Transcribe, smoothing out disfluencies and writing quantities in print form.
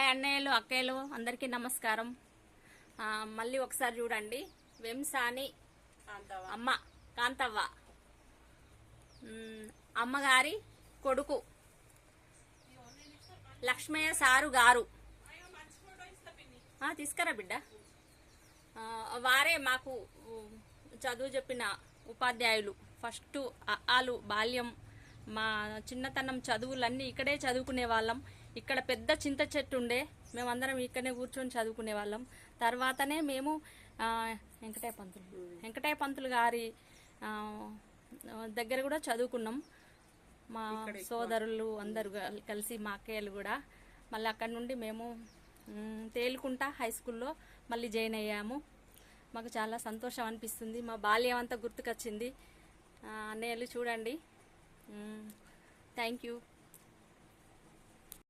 Hi అన్నయ్యలు అక్కయ్యలు అందరికీ నమస్కారం. మళ్ళీ ఒకసారి చూడండి. వెంసాని అమ్మ కాంతవ్వ అమ్మగారి కొడుకు లక్ష్మయ్య సారు గారు తీసుకురా బిడ్డ. వారే మాకు చదువు చెప్పిన ఉపాధ్యాయులు. ఫస్ట్ ఆలు బాల్యం మా చిన్నతనం చదువులన్నీ ఇక్కడే చదువుకునే వాళ్ళం. ఇక్కడ పెద్ద చింత చెట్టు ఉండే, మేమందరం ఇక్కడనే కూర్చొని చదువుకునే వాళ్ళం. తర్వాతనే మేము వెంకటయ్య పంతులు గారి దగ్గర కూడా చదువుకున్నాం. మా సోదరులు అందరు కలిసి మా అక్కయ్యలు కూడా. మళ్ళీ అక్కడ నుండి మేము తేలుకుంట హై స్కూల్లో మళ్ళీ జాయిన్ అయ్యాము. మాకు చాలా సంతోషం అనిపిస్తుంది. మా బాల్యం అంతా గుర్తుకొచ్చింది. అన్నయ్యలు చూడండి. Thank you.